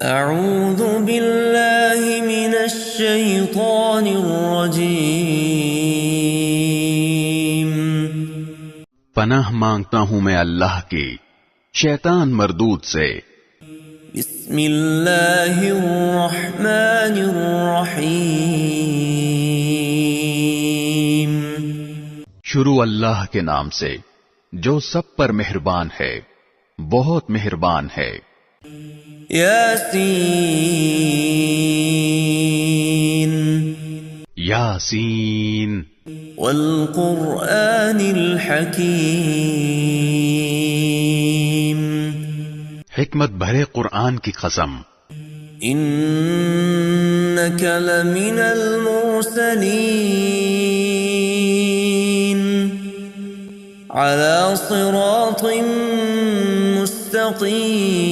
اعوذ باللہ من الشیطان الرجیم، پناہ مانگتا ہوں میں اللہ کی شیطان مردود سے۔ بسم اللہ الرحمن الرحیم، شروع اللہ کے نام سے جو سب پر مہربان ہے، بہت مہربان ہے۔ یاسین یاسین والقرآن الحکیم، حکمت بھرے قرآن کی قسم۔ انک لمن المرسلین علی صراط مستقیم،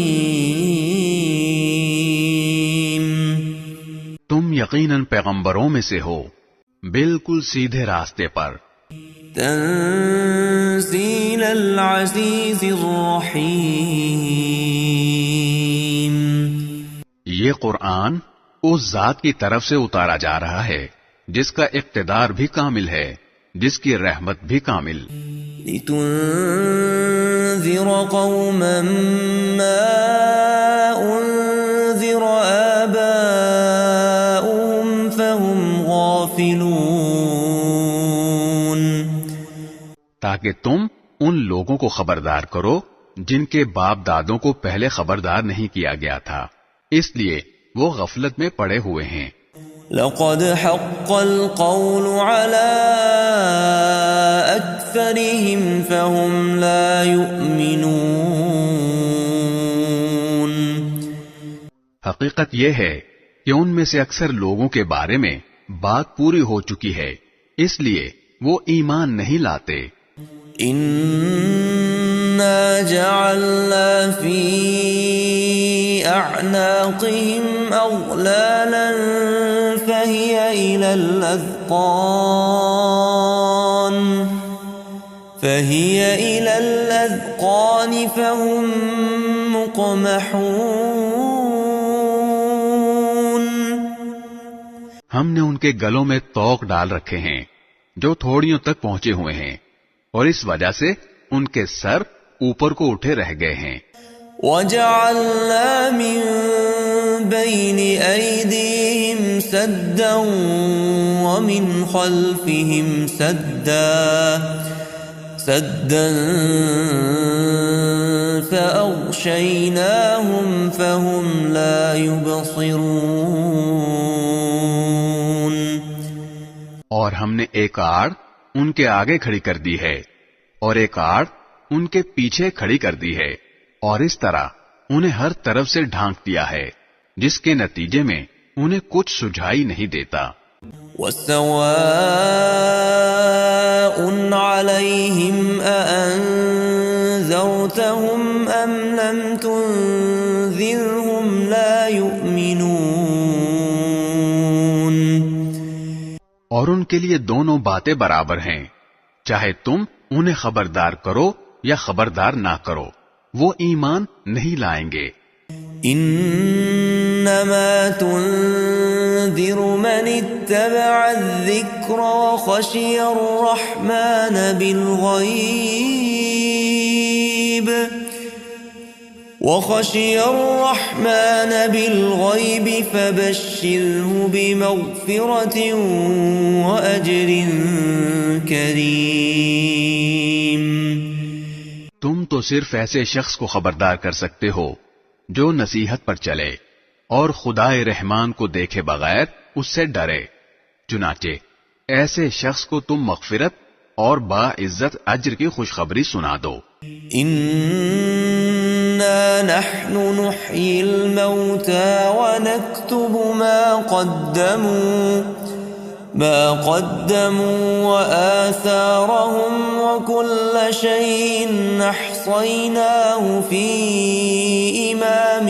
تم یقیناً پیغمبروں میں سے ہو، بالکل سیدھے راستے پر۔ تنزیل العزیز الرحیم، یہ قرآن اس ذات کی طرف سے اتارا جا رہا ہے جس کا اقتدار بھی کامل ہے، جس کی رحمت بھی کامل۔ لتنذر قوما ما انذر آباؤهم فهم غافلون، تاکہ تم ان لوگوں کو خبردار کرو جن کے باپ دادوں کو پہلے خبردار نہیں کیا گیا تھا، اس لیے وہ غفلت میں پڑے ہوئے ہیں۔ لقد حق القول على أكثرهم فهم لا يؤمنون، حقیقت یہ ہے کہ ان میں سے اکثر لوگوں کے بارے میں بات پوری ہو چکی ہے، اس لیے وہ ایمان نہیں لاتے۔ إنا جعلنا في أعناقهم أغلالا فهي إلى الأذقان فهم مقمحون، ہم نے ان کے گلوں میں طوق ڈال رکھے ہیں جو تھوڑیوں تک پہنچے ہوئے ہیں، اور اس وجہ سے ان کے سر اوپر کو اٹھے رہ گئے ہیں۔ وَجَعَلْنَا مِن بَيْنِ أَيْدِيهِمْ سَدًّا وَمِنْ خَلْفِهِمْ سَدًّا فَأَغْشَيْنَاهُمْ فَهُمْ لَا يُبْصِرُونَ، اور ہم نے ایک آڑ ان کے آگے کھڑی کر دی ہے اور ایک آڑ ان کے پیچھے کھڑی کر دی ہے، اور اس طرح انہیں ہر طرف سے ڈھانک دیا ہے جس کے نتیجے میں انہیں کچھ سجھائی نہیں دیتا۔ وَسَوَاءٌ عَلَيْهِمْ أَأَنذَرْتَهُمْ أَمْ لَمْ تُنذِرْهُمْ لَا يُؤْمِنُونَ، اور ان کے لیے دونوں باتیں برابر ہیں، چاہے تم انہیں خبردار کرو یا خبردار نہ کرو، وہ ایمان نہیں لائیں گے۔ انما تنذر من اتبع الذکر وخشی الرحمن بالغیب فبشره بمغفرة وأجر کریم، تم تو صرف ایسے شخص کو خبردار کر سکتے ہو جو نصیحت پر چلے اور خدائے رحمان کو دیکھے بغیر اس سے ڈرے، چنانچہ ایسے شخص کو تم مغفرت اور باعزت اجر کی خوشخبری سنا دو۔ انا نحن نحيي الموتى ونكتب ما قدموا وآثارهم وكل شيء أحصيناه في إمام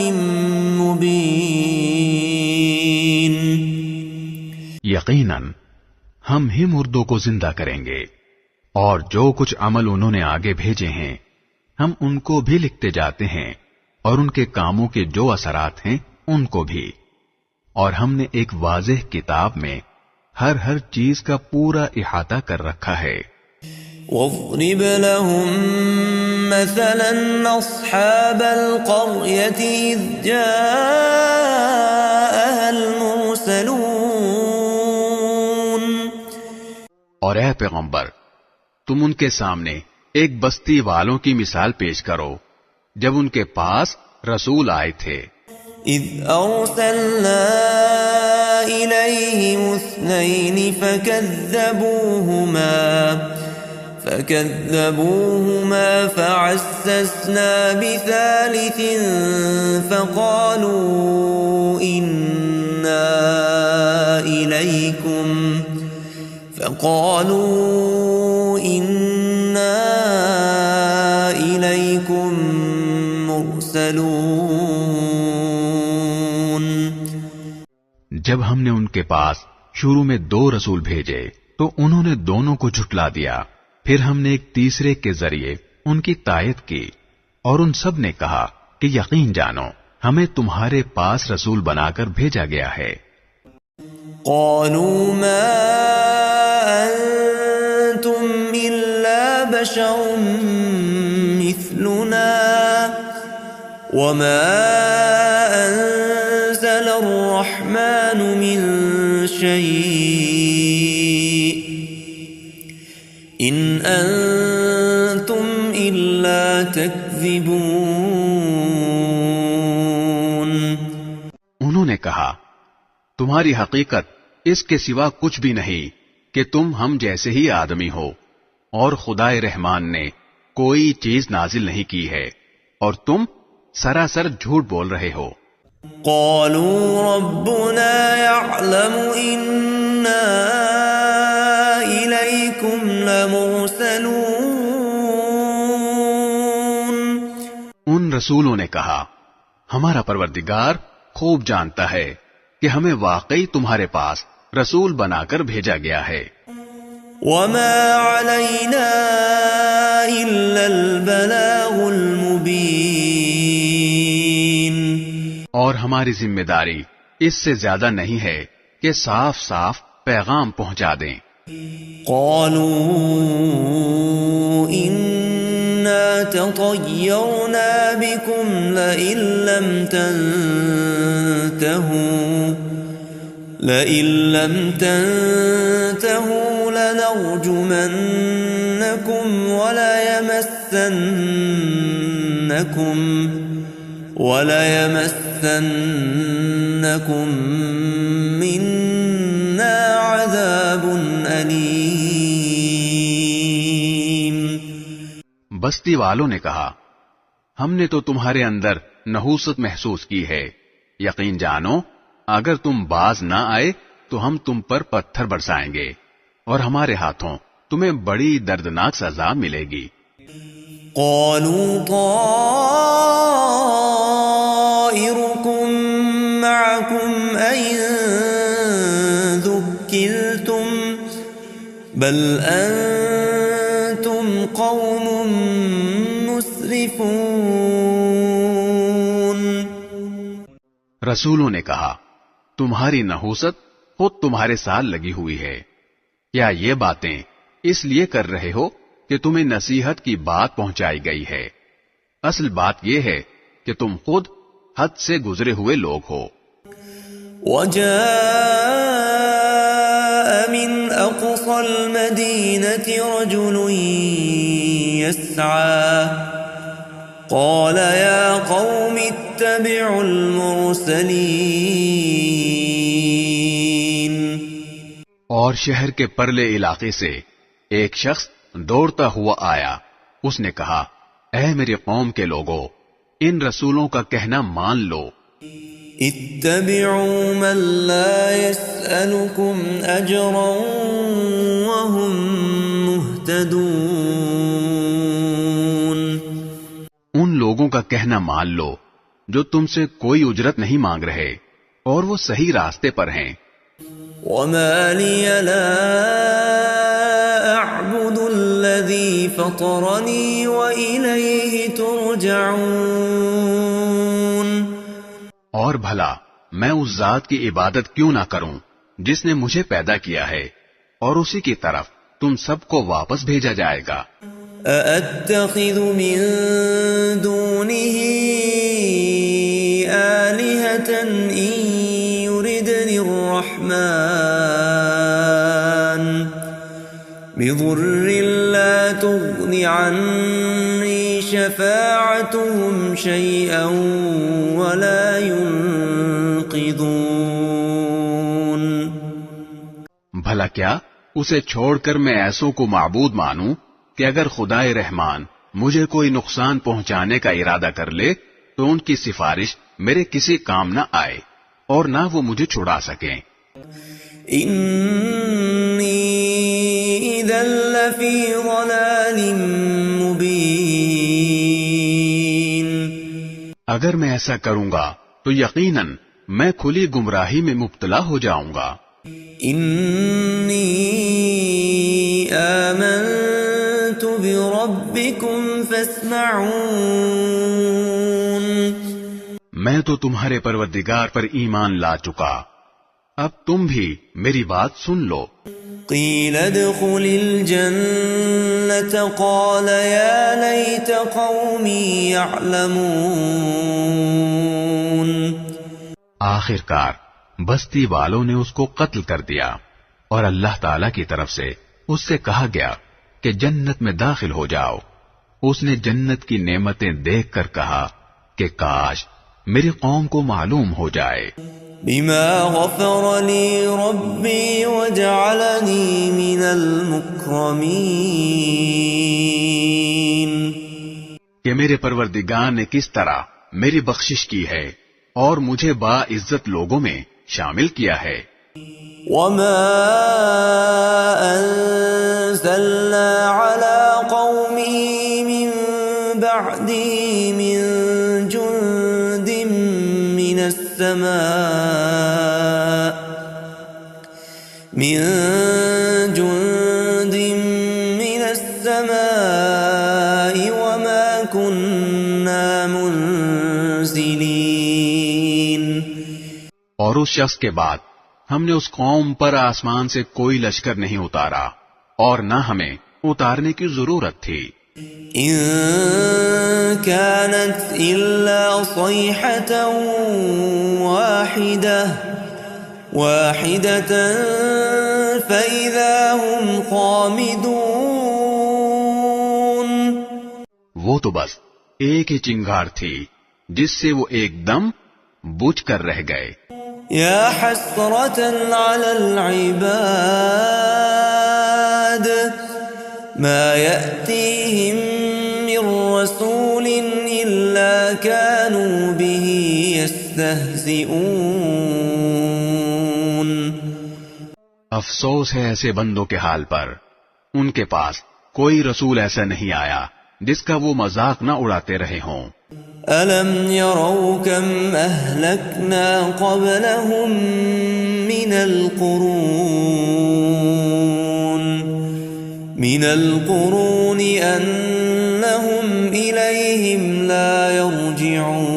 مبين، یقیناً ہم ہی مردوں کو زندہ کریں گے، اور جو کچھ عمل انہوں نے آگے بھیجے ہیں ہم ان کو بھی لکھتے جاتے ہیں، اور ان کے کاموں کے جو اثرات ہیں ان کو بھی، اور ہم نے ایک واضح کتاب میں ہر چیز کا پورا احاطہ کر رکھا ہے۔ واضرب لهم مثلا أصحاب القرية إذ جاءها المرسلون۔ اور اے پیغمبر، تم ان کے سامنے ایک بستی والوں کی مثال پیش کرو جب ان کے پاس رسول آئے تھے۔ إذ أرسلنا إليهم 2 فكذبوهما فعززنا بثالث فقالوا إنا إليكم مرسلون۔ جب ہم نے ان کے پاس شروع میں 2 رسول بھیجے تو انہوں نے دونوں کو جھٹلا دیا، پھر ہم نے ایک تیسرے کے ذریعے ان کی تائید کی، اور ان سب نے کہا کہ یقین جانو ہمیں تمہارے پاس رسول بنا کر بھیجا گیا ہے۔ قالوا ما أنتم إلا بشر مثلنا وما أنزل الرحمن من شيء إن أنتم إلا تكذبون۔ انہوں نے کہا تمہاری حقیقت اس کے سوا کچھ بھی نہیں کہ تم ہم جیسے ہی آدمی ہو، اور خدائے رحمان نے کوئی چیز نازل نہیں کی ہے، اور تم سراسر جھوٹ بول رہے ہو۔ قالوا ربنا يعلم إنا إليكم لمرسلون۔ ان رسولوں نے کہا ہمارا پروردگار خوب جانتا ہے کہ ہمیں واقعی تمہارے پاس رسول بنا کر بھیجا گیا ہے۔ وما علينا إلا البلاغ المبين۔ اور ہماری ذمہ داری اس سے زیادہ نہیں ہے کہ صاف صاف پیغام پہنچا دیں۔ قالوا إنا تطيرنا بكم لئن لم تنتهوا لنرجمنكم وليمسنكم منا عذاب أليم۔ بستی والوں نے کہا ہم نے تو تمہارے اندر نحوست محسوس کی ہے، یقین جانو اگر تم باز نہ آئے تو ہم تم پر پتھر برسائیں گے، اور ہمارے ہاتھوں تمہیں بڑی دردناک سزا ملے گی۔ قالوا طائركم معكم أئن ذكرتم بل أنتم قوم مسرفون۔ رسولوں نے کہا تمہاری نحوست خود تمہارے ساتھ لگی ہوئی ہے، کیا یہ باتیں اس لیے کر رہے ہو کہ تمہیں نصیحت کی بات پہنچائی گئی ہے؟ اصل بات یہ ہے کہ تم خود حد سے گزرے ہوئے لوگ ہو۔ وجاء من أقصى المدينة رجل يسعى قال يا قوم اتبعوا المرسلين۔ اور شہر کے پرلے علاقے سے ایک شخص دوڑتا ہوا آیا، اس نے کہا اے میری قوم کے لوگوں، ان رسولوں کا کہنا مان لو۔ اتبعوا من لا يسألكم أجرا وهم مهتدون۔ ان لوگوں کا کہنا مان لو جو تم سے کوئی اجرت نہیں مانگ رہے اور وہ صحیح راستے پر ہیں۔ وما لي لا أعبد الذي فطرني وإليه ترجعون۔ اور بھلا میں اس ذات کی عبادت کیوں نہ کروں جس نے مجھے پیدا کیا ہے اور اسی کی طرف تم سب کو واپس بھیجا جائے گا. أَأَتَّخِذُ مِن دُونِهِ آلِهَةً إِن يُرِدْنِ الرَّحْمَنُ بِضُرٍّ لَّا تُغْنِ عَنِّي شَفَاعَتُهُمْ شَيْئًا وَلَا يُنقِذُونَ. بھلا کیا اسے چھوڑ کر میں ایسوں کو معبود مانوں کہ اگر خدائے رحمان مجھے کوئی نقصان پہنچانے کا ارادہ کر لے تو ان کی سفارش میرے کسی کام نہ آئے اور نہ وہ مجھے چھڑا سکیں. إِنِّي إِذًا لَّفِي ضَلَالٍ مُّبِينٍ. اگر میں ایسا کروں گا تو یقیناً میں کھلی گمراہی میں مبتلا ہو جاؤں گا. إِنِّي آمَنتُ بِرَبِّكُمْ فَاسْمَعُونِ. میں تو تمہارے پروردگار پر ایمان لا چکا، اب تم بھی میری بات سن لو. قِيلَ ادْخُلِ الْجَنَّةَ قَالَ يَا لَيْتَ قَوْمِي يَعْلَمُونَ. آخر کار بستی والوں نے اس کو قتل کر دیا اور اللہ تعالی کی طرف سے اس سے کہا گیا کہ جنت میں داخل ہو جاؤ. اس نے جنت کی نعمتیں دیکھ کر کہا کہ کاش میری قوم کو معلوم ہو جائے. بما غفر لي ربي وجعلني من المكرمين. کہ میرے پروردگار نے کس طرح میری بخشش کی ہے اور مجھے با عزت لوگوں میں شامل کیا ہے. وما أنزلنا على قومه من بعده من جند من السماء وما كنا منزلين. اور اس شخص کے بعد ہم نے اس قوم پر آسمان سے کوئی لشکر نہیں اتارا اور نہ ہمیں اتارنے کی ضرورت تھی. إن كانت إلا صيحة واحدة فإذا هم خامدون. وہ تو بس ایک ہی چنگار تھی جس سے وہ ایک دم بجھ کر رہ گئے. يا حسرة على العباد ما يأتيهم من رسول إلا كانوا به يستهزئون. افسوس ہے ایسے بندوں کے حال پر، ان کے پاس کوئی رسول ایسا نہیں آیا جس کا وہ مذاق نہ اڑاتے رہے ہوں. أَلَمْ يَرَوْا كَمْ أَهْلَكْنَا قَبْلَهُمْ مِنَ الْقُرُونِ أَنَّهُمْ إِلَيْهِمْ لَا يَرْجِعُونَ.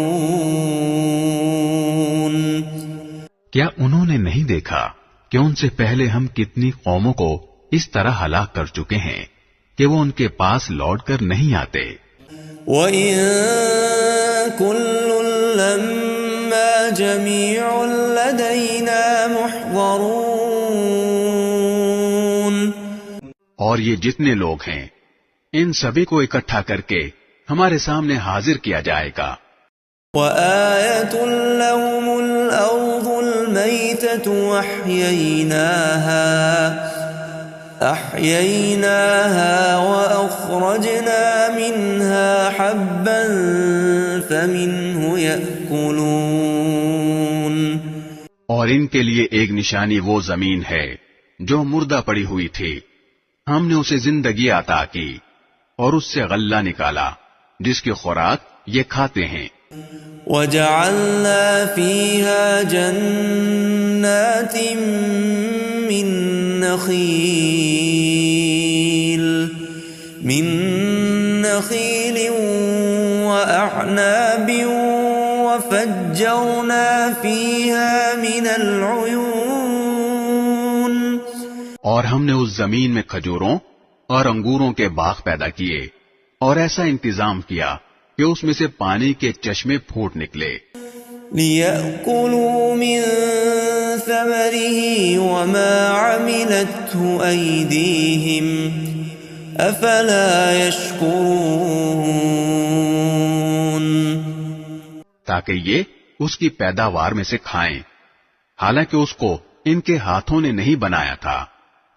کیا انہوں نے نہیں دیکھا کہ ان سے پہلے ہم کتنی قوموں کو اس طرح ہلاک کر چکے ہیں کہ وہ ان کے پاس لوٹ کر نہیں آتے. وَإِن كُلٌّ لَّمَّا جَمِيعٌ لَّدَيْنَا مُحْضَرُونَ. اور یہ جتنے لوگ ہیں ان سبھی کو اکٹھا کر کے ہمارے سامنے حاضر کیا جائے گا. وَآيَةٌ لَّهُمُ الْأَرْضُ الْمَيْتَةُ أَحْيَيْنَاهَا وَأَخْرَجْنَا مِنْهَا حَبًّا فَمِنْهُ يَأْكُلُونَ. اور ان کے لیے ایک نشانی وہ زمین ہے جو مردہ پڑی ہوئی تھی، ہم نے اسے زندگی عطا کی اور اس سے غلہ نکالا جس کی خوراک یہ کھاتے ہیں. وَجَعَلْنَا فِيهَا جَنَّاتٍ مِّن نَخِيلٍ وَأَعْنَابٍ وفجرنا فيها من العيون اور ہم نے اس زمین میں کھجوروں اور انگوروں کے باغ پیدا کیے اور ایسا انتظام کیا کہ اس میں سے پانی کے چشمے پھوٹ نکلے لِيَأْكُلُوا مِن ثَمَرِهِ وَمَا عَمِلَتْهُ أَيْدِيهِمْ أَفَلَا يَشْكُرُونَ تاکہ یہ اس کی پیداوار میں سے کھائیں، حالانکہ اس کو ان کے ہاتھوں نے نہیں بنایا تھا،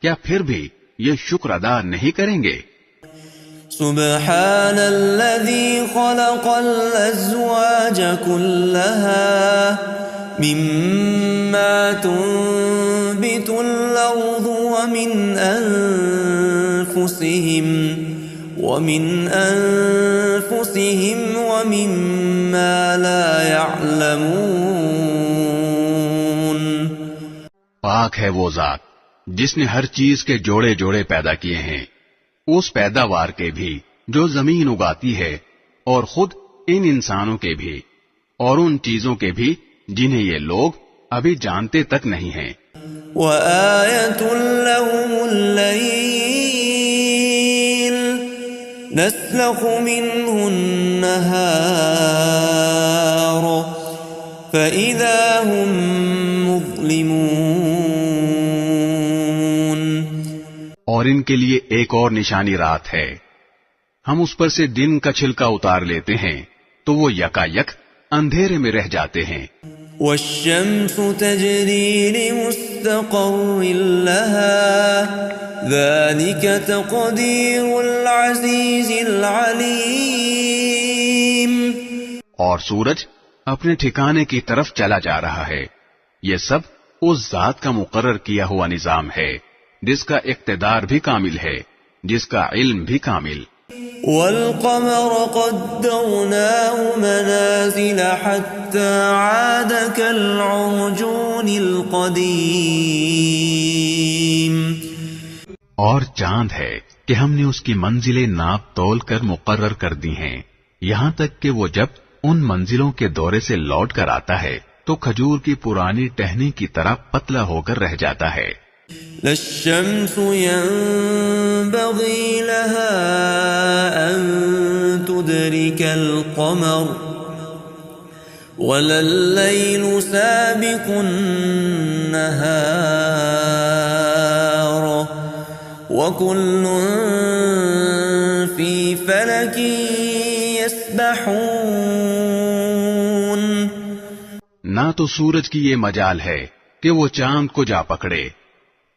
کیا پھر بھی یہ شکر ادا نہیں کریں گے؟ سبحان الذي خلق الأزواج كلها مما تنبت الأرض ومن أنفسهم ومما لا يعلمون پاک ہے وہ ذات جس نے ہر چیز کے جوڑے جوڑے پیدا کیے ہیں، اس پیداوار کے بھی جو زمین اگاتی ہے اور خود ان انسانوں کے بھی اور ان چیزوں کے بھی جنہیں یہ لوگ ابھی جانتے تک نہیں ہیں۔ وَآيَةٌ لَهُمُ اللَّيْلُ نَسْلَخُ مِنْهُ النَّهَارَ فَإِذَا هُمْ مُظْلِمُونَ اور ان کے لیے ایک اور نشانی رات ہے، ہم اس پر سے دن کا چھلکا اتار لیتے ہیں تو وہ یکا یک اندھیرے میں رہ جاتے ہیں۔ والشمس تجری لمستقر لها ذلك تقدیر العزیز العلیم، اور سورج اپنے ٹھکانے کی طرف چلا جا رہا ہے، یہ سب اس ذات کا مقرر کیا ہوا نظام ہے جس کا اقتدار بھی کامل ہے، جس کا علم بھی کامل۔ والقمر قدرناه منازل حتى عاد كالعرجون القديم، اور چاند ہے کہ ہم نے اس کی منزلیں ناپ تول کر مقرر کر دی ہیں، یہاں تک کہ وہ جب ان منزلوں کے دورے سے لوٹ کر آتا ہے تو کھجور کی پرانی ٹہنی کی طرح پتلا ہو کر رہ جاتا ہے۔ للشمس ينبغي لها أن تدرك القمر ولا الليل سابق النهار وكل في فلك يسبحون۔ نہ تو سورج کی یہ مجال ہے کہ وہ چاند کو جا پکڑے،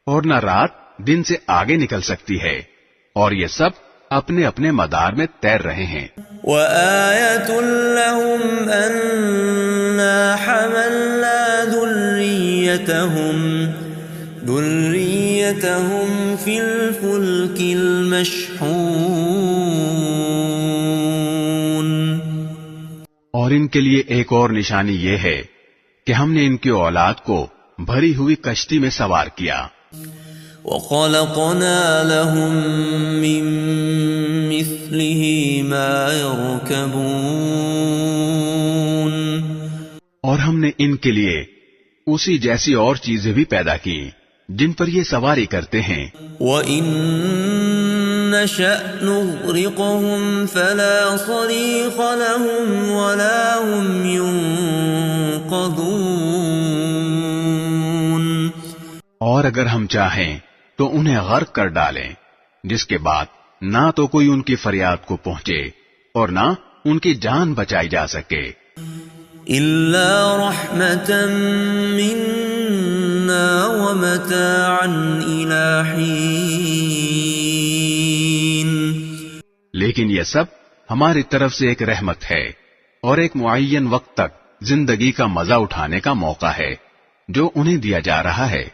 اور نہ رات دن سے آگے نکل سکتی ہے، اور یہ سب اپنے اپنے مدار میں تیر رہے ہیں۔ وَآيَةٌ لَهُمْ أَنَّا حَمَلْنَا ذُرِّيَّتَهُمْ فِي الْفُلْكِ الْمَشْحُونِ، اور ان کے لیے ایک اور نشانی یہ ہے کہ ہم نے ان کی اولاد کو بھری ہوئی کشتی میں سوار کیا۔ وَخَلَقْنَا لَهُم مِّن مِّثْلِهِ مَا يَرْكَبُونَ، اور ہم نے ان کے لیے اسی جیسی اور چیزیں بھی پیدا کی جن پر یہ سواری کرتے ہیں۔ وَإِن نَّشَأْ نُغْرِقْهُمْ فَلَا صَرِيخَ لَهُمْ وَلَا هُمْ يُنقَذُونَ، اور اگر ہم چاہیں تو انہیں غرق کر ڈالیں، جس کے بعد نہ تو کوئی ان کی فریاد کو پہنچے اور نہ ان کی جان بچائی جا سکے۔ إِلَّا رَحْمَةً مِّنَّا وَمَتَاعًا إِلَى حِينٍ، لیکن یہ سب ہماری طرف سے ایک رحمت ہے اور ایک معین وقت تک زندگی کا مزہ اٹھانے کا موقع ہے جو انہیں دیا جا رہا ہے۔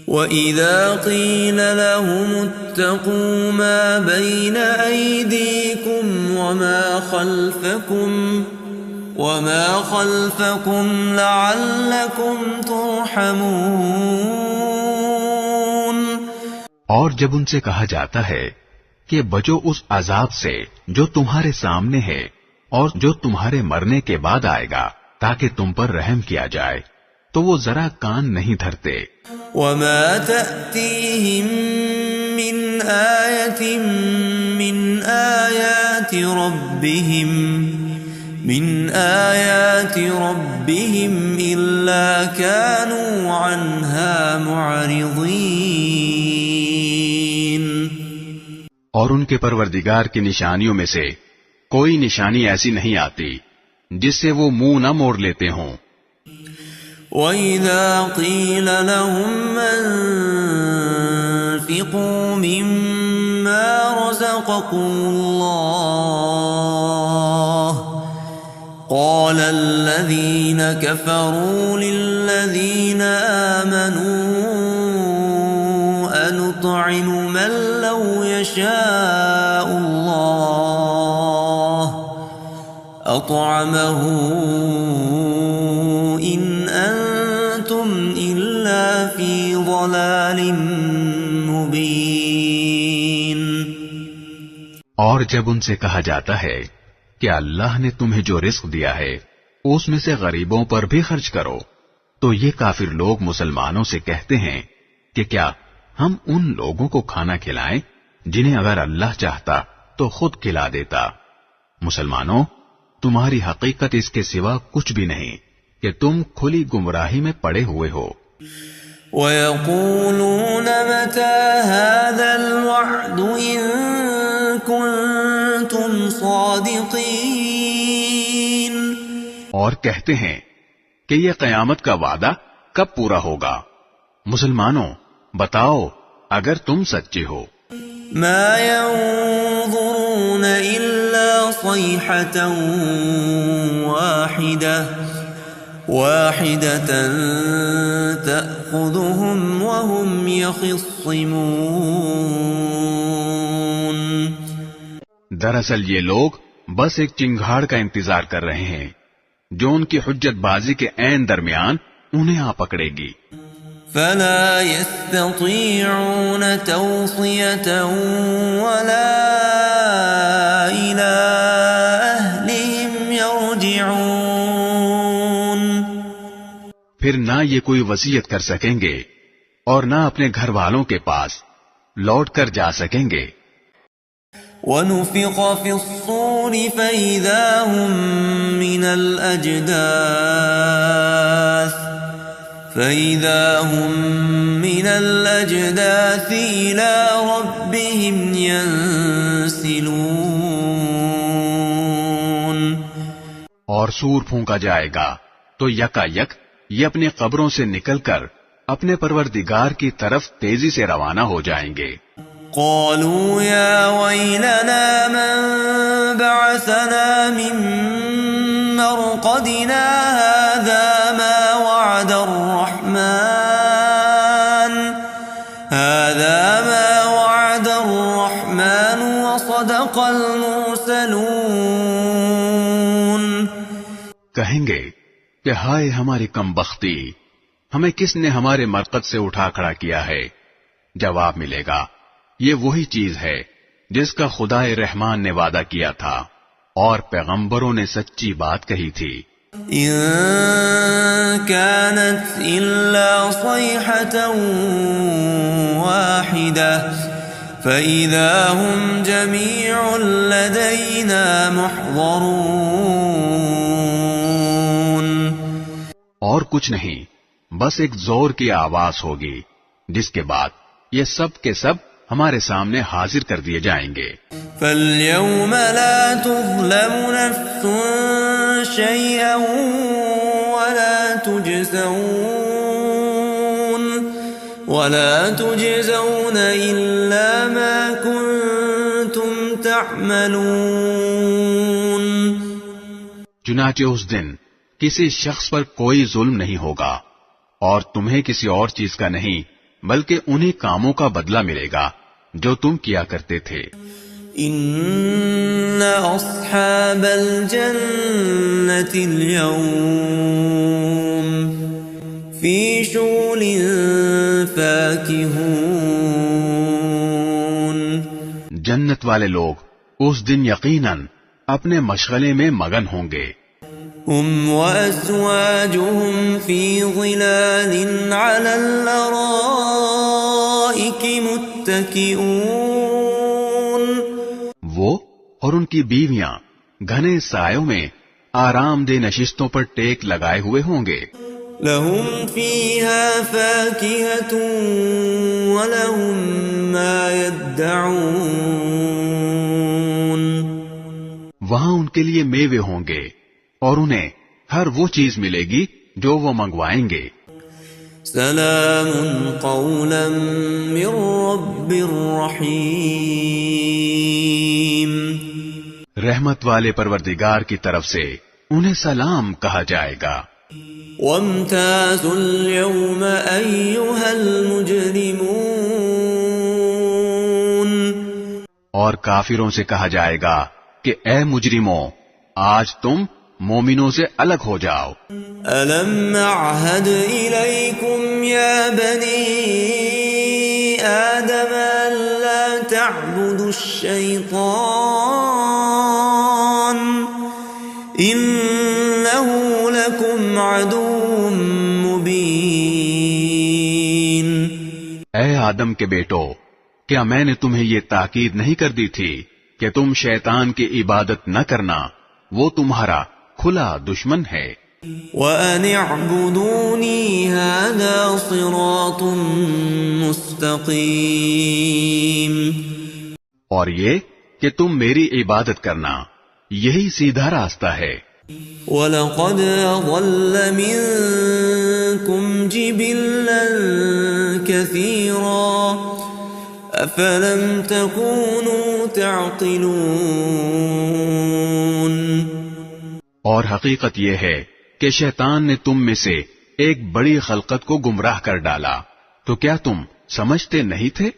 وَإِذَا قِيلَ لَهُمُ اتَّقُوا مَا بَيْنَ أَيْدِيكُمْ وَمَا خَلْفَكُمْ لَعَلَّكُمْ تُرْحَمُونَ، اور جب ان سے کہا جاتا ہے کہ بچو اس عذاب سے جو تمہارے سامنے ہے اور جو تمہارے مرنے کے بعد آئے گا، تاکہ تم پر رحم کیا جائے، تو وہ ذرا کان نہیں دھرتے۔ وما تأتيهم من آية من آيات ربهم إلا كانوا عنها معرضين۔ اور ان کے پروردگار کی نشانیوں میں سے کوئی نشانی ایسی نہیں آتی جس سے وہ منہ نہ موڑ لیتے ہوں۔ وَإِذَا قِيلَ لَهُمْ أَنفِقُوا مِمَّا رَزَقَكُمُ اللَّهُ قَالَ الَّذِينَ كَفَرُوا لِلَّذِينَ آمَنُوا أَنُطْعِمُ مَن لَّوْ يَشَاءُ اللَّهُ أَطْعَمَهُ إِنْ أَنْتُمْ إِلَّا فِي ضَلَالٍ مُبِينٍ۔ اور جب ان سے کہا جاتا ہے کہ اللہ نے تمہیں جو رزق دیا ہے اس میں سے غریبوں پر بھی خرچ کرو، تو یہ کافر لوگ مسلمانوں سے کہتے ہیں کہ کیا ہم ان لوگوں کو کھانا کھلائیں جنہیں اگر اللہ چاہتا تو خود کھلا دیتا۔ مسلمانوں، تمہاری حقیقت اس کے سوا کچھ بھی نہیں کہ تم کھلی گمراہی میں پڑے ہوئے ہو۔ وَيَقُولُونَ مَتَى هَذَا الْوَعْدُ إِن كُنتُمْ صَادِقِينَ۔ اور کہتے ہیں کہ یہ قیامت کا وعدہ کب پورا ہوگا؟ مسلمانوں، بتاؤ اگر تم سچے ہو۔ مَا يَنظُرُونَ إِلَّا صَيْحَةً واحدة تأخذهم وهم يخصمون۔ دراصل یہ لوگ بس ایک چنگھاڑ کا انتظار کر رہے ہیں جو ان کی حجت بازی کے عین درمیان انہیں آ پکڑے گی۔ فلا يستطيعون توصية ولا إلى أهلهم يرجعون۔ پھر نہ یہ کوئی وصیت کر سکیں گے اور نہ اپنے گھر والوں کے پاس لوٹ کر جا سکیں گے۔ وَنُفِخَ فِي الصُّورِ فَإِذَا هُم مِّنَ الْأَجْدَاثِ إِلَى رَبِّهِمْ يَنسِلُونَ۔ اور سور پھونکا جائے گا تو یکا یک یہ اپنی قبروں سے نکل کر اپنے پروردگار کی طرف تیزی سے روانہ ہو جائیں گے۔ قالوا يا ويلنا من بعثنا من مرقدنا هذا ما وعد الرحمن وصدق المرسلون۔ کہیں گے کہ ہائے ہماری کم بختی، ہمیں کس نے ہمارے مرقد سے اٹھا کھڑا کیا ہے؟ جواب ملے گا، یہ وہی چیز ہے جس کا خدا رحمان نے وعدہ کیا تھا اور پیغمبروں نے سچی بات کہی تھی۔ إن كانت إلا صيحة واحدة فإذا هم جميع لدينا محضرون۔ اور کچھ نہیں، بس ایک زور کی آواز ہوگی جس کے بعد یہ سب کے سب ہمارے سامنے حاضر کر دیے جائیں گے۔ فَالْيَوْمَ لَا تُظْلَمُ نَفْسٌ شَيْئًا وَلَا تُجْزَوْنَ إِلَّا مَا كُنتُمْ تَعْمَلُونَ۔ چنانچہ اس دن کسی شخص پر کوئی ظلم نہیں ہوگا اور تمہیں کسی اور چیز کا نہیں بلکہ انہی کاموں کا بدلہ ملے گا جو تم کیا کرتے تھے۔ ان اصحاب الجنة اليوم فی شغل فاکہون۔ جنت والے لوگ اس دن یقیناً اپنے مشغلے میں مگن ہوں گے۔ هم وأزواجهم في ظلال على الأرائك متكئون. وہ اور ان کی بیویاں گھنے سایوں میں آرام دہ نشستوں پر ٹیک لگائے ہوئے ہوں گے. لهم فيها فاكهة ولهم ما يدعون. وہاں ان کے لیے میوے ہوں گے اور انہیں ہر وہ چیز ملے گی جو وہ منگوائیں گے. سلام قولا من رب رحیم. رحمت والے پروردگار کی طرف سے انہیں سلام کہا جائے گا. وامتازوا اليوم أيها المجرمون. اور کافروں سے کہا جائے گا کہ اے مجرموں، آج تم مومنوں سے الگ ہو جاؤ. ألم أعهد إليكم يا بني آدم ألا تعبدوا الشيطان إنه لكم عدو مبين. اے آدم کے بیٹو، کیا میں نے تمہیں یہ تاکید نہیں کر دی تھی کہ تم شیطان کی عبادت نہ کرنا، وہ تمہارا کھلا دشمن ہے. وَأَنِ اعْبُدُونِي هَذَا صِرَاطٌ مُسْتَقِيمٌ. اور یہ کہ تم میری عبادت کرنا، یہی سیدھا راستہ ہے. وَلَقَدْ أَضَلَّ مِنكُمْ جِبِلًّا كَثِيرًا أَفَلَمْ تَكُونُوا تَعْقِلُونَ. اور حقیقت یہ ہے کہ شیطان نے تم میں سے ایک بڑی خلقت کو گمراہ کر ڈالا، تو کیا تم سمجھتے نہیں تھے؟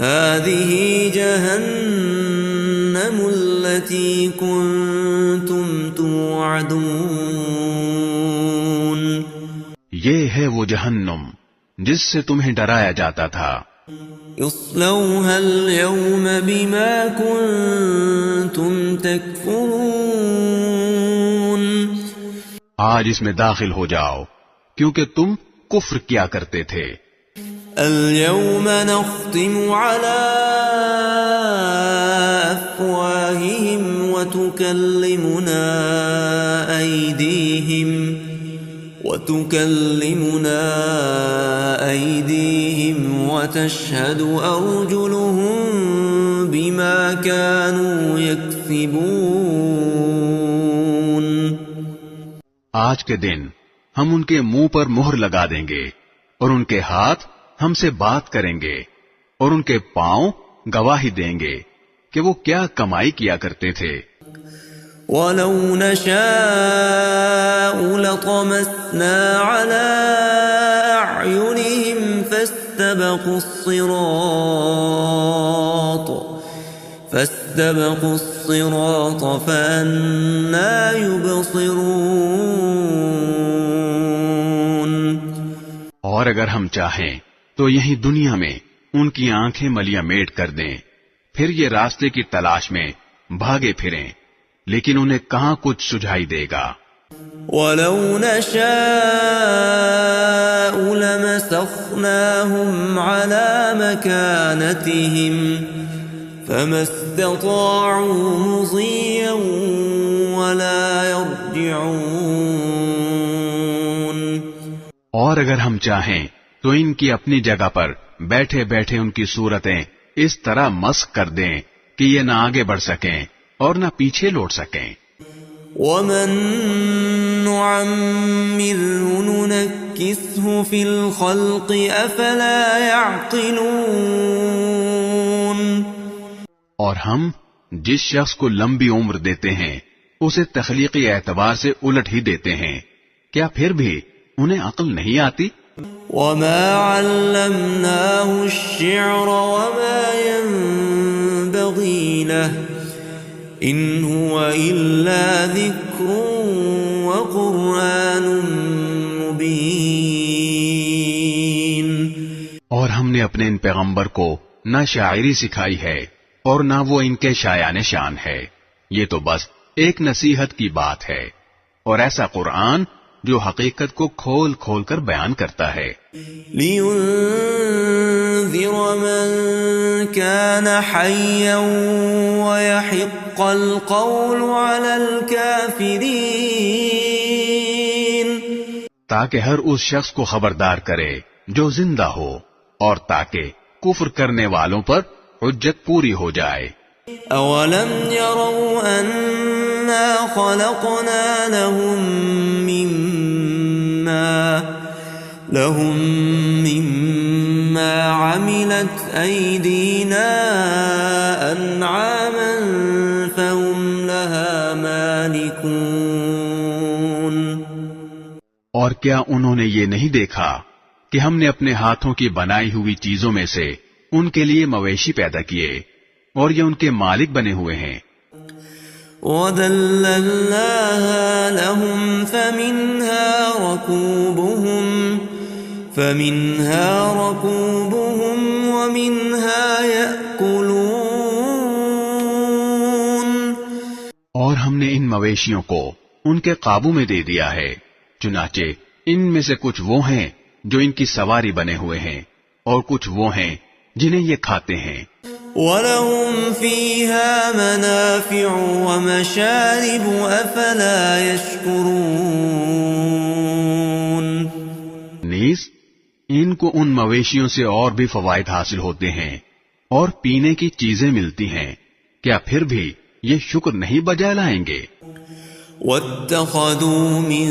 هذه جهنم التي كنتم توعدون. یہ ہے وہ جہنم جس سے تمہیں ڈرایا جاتا تھا. اصلوها اليوم بما كنتم تكفرون. آج اس میں داخل ہو جاؤ کیونکہ تم کفر کیا کرتے تھے. اليوم نختم على أفواههم وتكلمنا أيديهم وتشهد أرجلهم بما كانوا يكسبون. آج کے دن ہم ان کے منہ پر مہر لگا دیں گے اور ان کے ہاتھ ہم سے بات کریں گے اور ان کے پاؤں گواہی دیں گے کہ وہ کیا کمائی کیا کرتے تھے. وَلَوْ نَشَاءُ لَطَمَسْنَا عَلَىٰ أَعْيُنِهِمْ فَاسْتَبَقُوا الصِّرَاطَ فَأَنَّىٰ يُبْصِرُونَ. اور اگر ہم چاہیں تو یہیں دنیا میں ان کی آنکھیں ملیاں میٹ کر دیں، پھر یہ راستے کی تلاش میں بھاگے پھریں، لیکن انہیں کہاں کچھ سجھائی دے گا. وَلَوْ نَشَاءُ لَمَسَخْنَاهُمْ عَلَىٰ مَكَانَتِهِمْ فَمَا اسْتَطَاعُوا مُضِيًّا وَلَا يَرْجِعُونَ. اور اگر ہم چاہیں تو ان کی اپنی جگہ پر بیٹھے بیٹھے ان کی صورتیں اس طرح مسخ کر دیں کہ یہ نہ آگے بڑھ سکیں اور نہ پیچھے لوٹ سکیں. وَمَن نُعَمِّرْهُ نُنَكِّسْهُ فِي الْخَلْقِ أَفَلَا يَعْقِلُونَ. اور ہم جس شخص کو لمبی عمر دیتے ہیں اسے تخلیقی اعتبار سے الٹ ہی دیتے ہیں، کیا پھر بھی انہیں عقل نہیں آتی؟ وَمَا عَلَّمْنَاهُ الشِّعْرَ وَمَا يَنبَغِي لَهُ إِنْ هُوَ إِلَّا ذِكْرٌ وَقُرْآنٌ مُبِينٌ. اور ہم نے اپنے ان پیغمبر کو نہ شاعری سکھائی ہے اور نہ وہ ان کے شایان شان ہے، یہ تو بس ایک نصیحت کی بات ہے اور ایسا قرآن جو حقیقت کو کھول کھول کر بیان کرتا ہے. لِيُنذِرَ مَن كَانَ حَيًّا وَيَحِقَّ الْقَوْلُ عَلَى الْكَافِرِينَ. تاکہ ہر اس شخص کو خبردار کرے جو زندہ ہو، اور تاکہ کفر کرنے والوں پر حجت پوری ہو جائے. أَوَلَمْ يَرَوْا أَنَّا خَلَقْنَا لَهُم مِّمَّا عَمِلَتْ أَيْدِينَا أَنْعَامًا فَهُمْ لَهَا مَالِكُونَ. اور کیا انہوں نے یہ نہیں دیکھا کہ ہم نے اپنے ہاتھوں کی بنائی ہوئی چیزوں میں سے ان کے لیے مویشی پیدا کیے اور یہ ان کے مالک بنے ہوئے ہیں. وَذَلَّلْنَاهَا لَهُمْ فَمِنْهَا رَكُوبُهُمْ وَمِنْهَا يَأْكُلُونَ. اور ہم نے ان مویشیوں کو ان کے قابو میں دے دیا ہے، چنانچہ ان میں سے کچھ وہ ہیں جو ان کی سواری بنے ہوئے ہیں اور کچھ وہ ہیں جنہیں یہ کھاتے ہیں. وَلَهُمْ فِيهَا مَنَافِعُ وَمَشَارِبُ أَفَلَا يَشْكُرُونَ. نیز ان کو ان مویشیوں سے اور بھی فوائد حاصل ہوتے ہیں اور پینے کی چیزیں ملتی ہیں، کیا پھر بھی یہ شکر نہیں بجا لائیں گے؟ وَاتَّخَذُوا مِن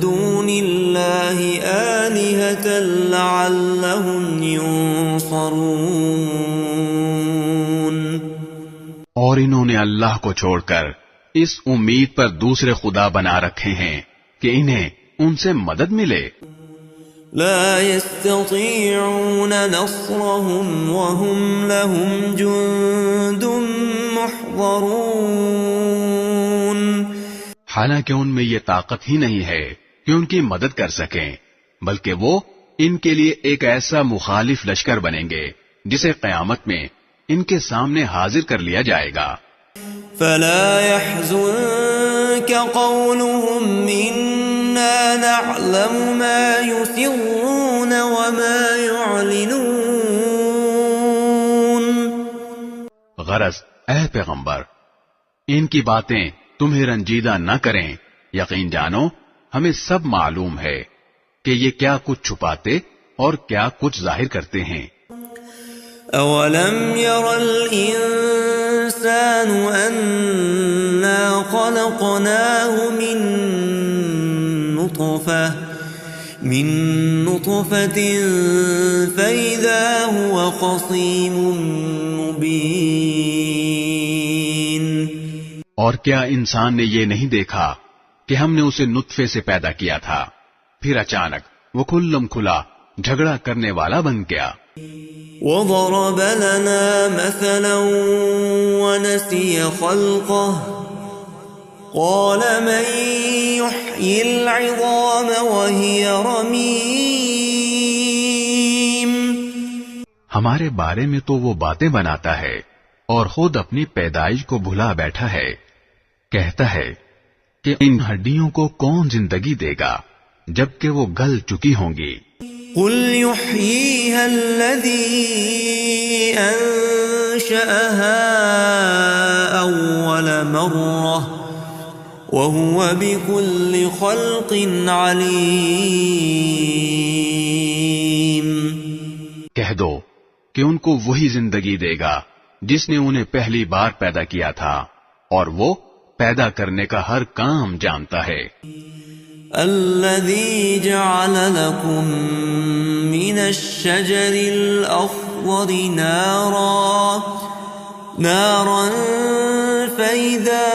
دُونِ اللَّهِ آلِهَةً لَعَلَّهُمْ يُنصَرُونَ. اور انہوں نے اللہ کو چھوڑ کر اس امید پر دوسرے خدا بنا رکھے ہیں کہ انہیں ان سے مدد ملے. لا يستطيعون نصرهم وهم لهم جند محضرون. حالانکہ ان میں یہ طاقت ہی نہیں ہے کہ ان کی مدد کر سکیں، بلکہ وہ ان کے لیے ایک ایسا مخالف لشکر بنیں گے جسے قیامت میں ان کے سامنے حاضر کر لیا جائے گا. فلا يحزنك قولهم إنا نعلم ما يسرون وما يعلنون. غرض اے پیغمبر، ان کی باتیں تمہیں رنجیدہ نہ کریں، یقین جانو ہمیں سب معلوم ہے کہ یہ کیا کچھ چھپاتے اور کیا کچھ ظاہر کرتے ہیں. أولم ير الإنسان أنا خلقناه من نطفة فإذا هو خصيم مبين. اور کیا انسان نے یہ نہیں دیکھا کہ ہم نے اسے نطفے سے پیدا کیا تھا، پھر اچانک وہ کھلم کھلا جھگڑا کرنے والا بن گیا. وضرب لنا مثلا ونسي خلقه قال من يحيي العظام وهي رميم. ہمارے بارے میں تو وہ باتیں بناتا ہے اور خود اپنی پیدائش کو بھلا بیٹھا ہے. کہتا ہے کہ ان ہڈیوں کو کون زندگی دے گا جبکہ وہ گل چکی ہوں گی. قل يحييها الذي أنشأها أول مرة وهو بكل خلق عليم. کہہ دو کہ ان کو وہی زندگی دے گا جس نے انہیں پہلی بار پیدا کیا تھا، اور وہ پیدا کرنے کا ہر کام جانتا ہے. الذي جعل لكم من الشجر الأخضر نارا فإذا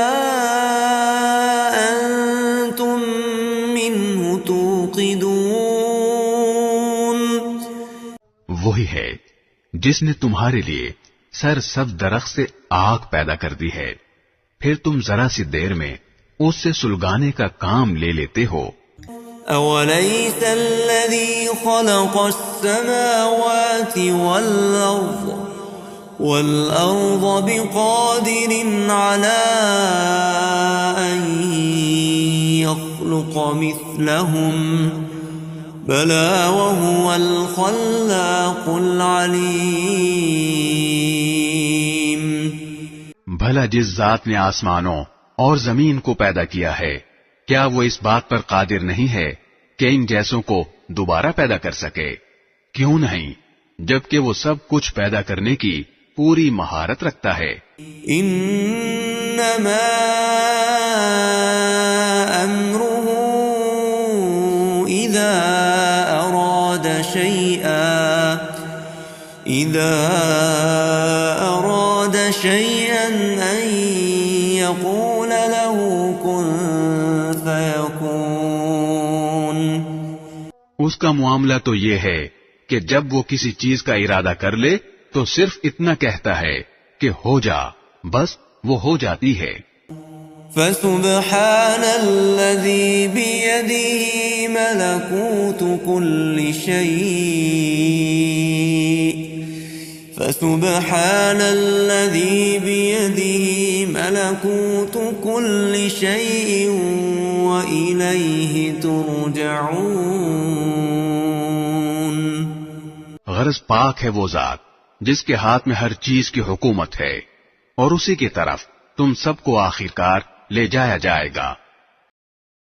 أنتم منه توقدون. وہی ہے جس نے تمہارے لیے سرسبز درخت سے آگ پیدا کر دی ہے، پھر تم ذرا سی دیر میں اس سے سلگانے کا کام لے لیتے ہو. أوليس الذي خلق السماوات والأرض والأرض بقادر على أن يخلق مثلهم بلى وهو الخلاق العليم. بھلا جس ذات نے آسمانوں اور زمین کو پیدا کیا ہے کیا وہ اس بات پر قادر نہیں ہے کہ ان جیسوں کو دوبارہ پیدا کر سکے؟ کیوں نہیں، جبکہ وہ سب کچھ پیدا کرنے کی پوری مہارت رکھتا ہے. انما امره اذا اراد شيئا ان يقول له كن فيكون. اس کا معاملہ تو یہ ہے کہ جب وہ کسی چیز کا ارادہ کر لے تو صرف اتنا کہتا ہے کہ ہو جا، بس وہ ہو جاتی ہے. فسبحان الذي بيده ملكوت كل شيء فسبحان الذي بيده ملكوت كل شيء وإليه ترجعون. غرض پاک ہے وہ ذات جس کے ہاتھ میں ہر چیز کی حکومت ہے اور اسی کی طرف تم سب کو آخرکار لے جایا جائے گا.